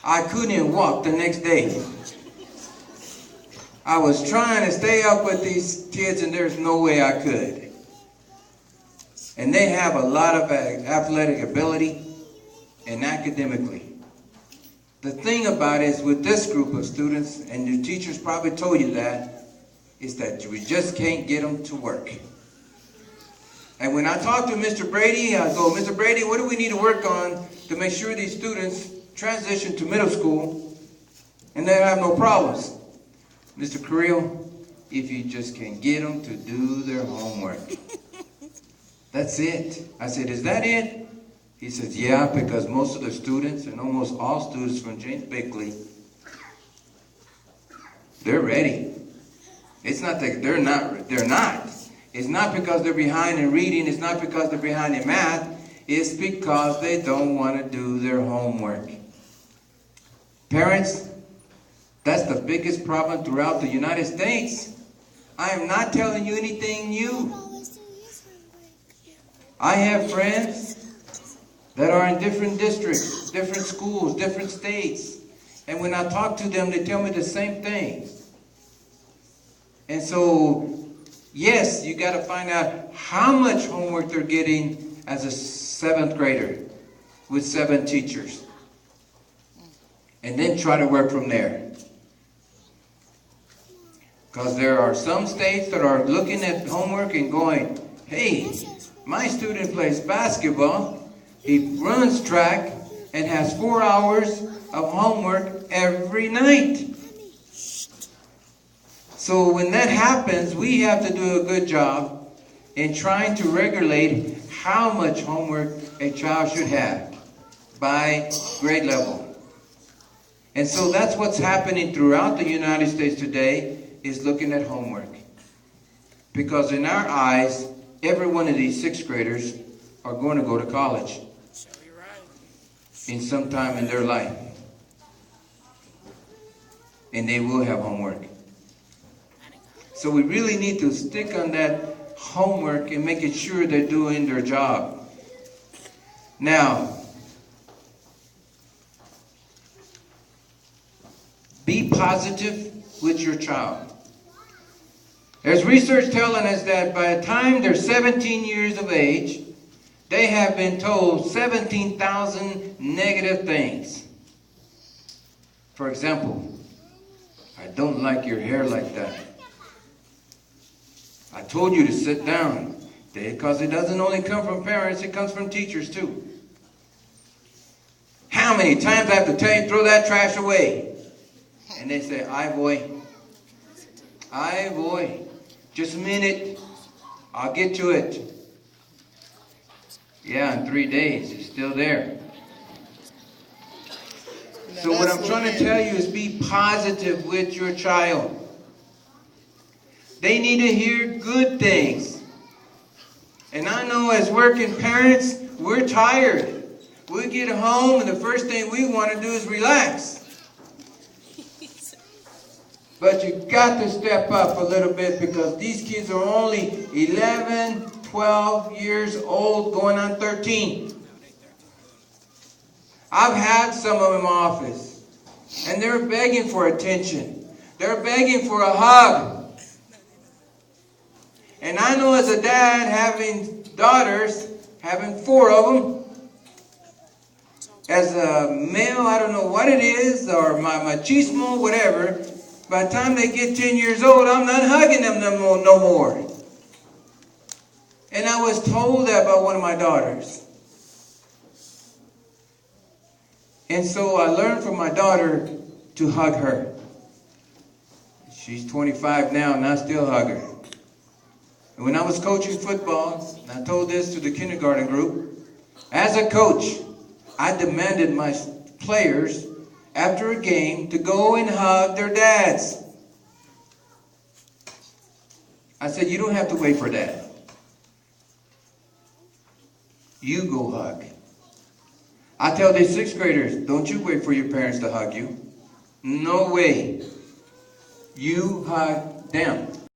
I couldn't walk the next day. I was trying to stay up with these kids, and there's no way I could. And they have a lot of athletic ability and academically. The thing about it is with this group of students, and your teachers probably told you that, is that we just can't get them to work. And when I talk to Mr. Brady, I go, Mr. Brady, what do we need to work on to make sure these students transition to middle school and they have no problems? Mr. Carrillo, if you just can get them to do their homework. That's it. I said, is that it? He says, yeah, because most of the students, and almost all students from James Bickley, they're ready. It's not that they're not. It's not because they're behind in reading. It's not because they're behind in math. It's because they don't want to do their homework. Parents, that's the biggest problem throughout the United States. I am not telling you anything new. I have friends that are in different districts, different schools, different states. And when I talk to them, they tell me the same thing. And so, yes, you got to find out how much homework they're getting as a 7th grader with 7 teachers. And then try to work from there. Because there are some states that are looking at homework and going, hey, my student plays basketball, he runs track, and has 4 hours of homework every night. So when that happens, we have to do a good job in trying to regulate how much homework a child should have by grade level. And so that's what's happening throughout the United States today, is looking at homework. Because in our eyes, every one of these 6th graders are going to go to college in some time in their life. And they will have homework. So we really need to stick on that homework and making sure they're doing their job. Now, be positive with your child. There's research telling us that by the time they're 17 years of age, they have been told 17,000 negative things. For example, I don't like your hair like that. I told you to sit down. Because it doesn't only come from parents, it comes from teachers too. How many times I have to tell you, throw that trash away? And they say, aye boy. Aye boy. Just a minute. I'll get to it. Yeah, in 3 days, it's still there. So what I'm trying to tell you is be positive with your child. They need to hear good things. And I know as working parents, we're tired. We get home and the first thing we want to do is relax. But you got to step up a little bit because these kids are only 11, 12 years old, going on 13. I've had some of them in my office, and they're begging for attention. They're begging for a hug. And I know as a dad, having daughters, having 4 of them, as a male, I don't know what it is, or machismo, whatever, by the time they get 10 years old, I'm not hugging them no more. And I was told that by one of my daughters. And so I learned from my daughter to hug her. She's 25 now, and I still hug her. And when I was coaching football, and I told this to the kindergarten group, as a coach, I demanded my players after a game to go and hug their dads. I said, you don't have to wait for that. You go hug. I tell these 6th graders, don't you wait for your parents to hug you. No way. You hug them.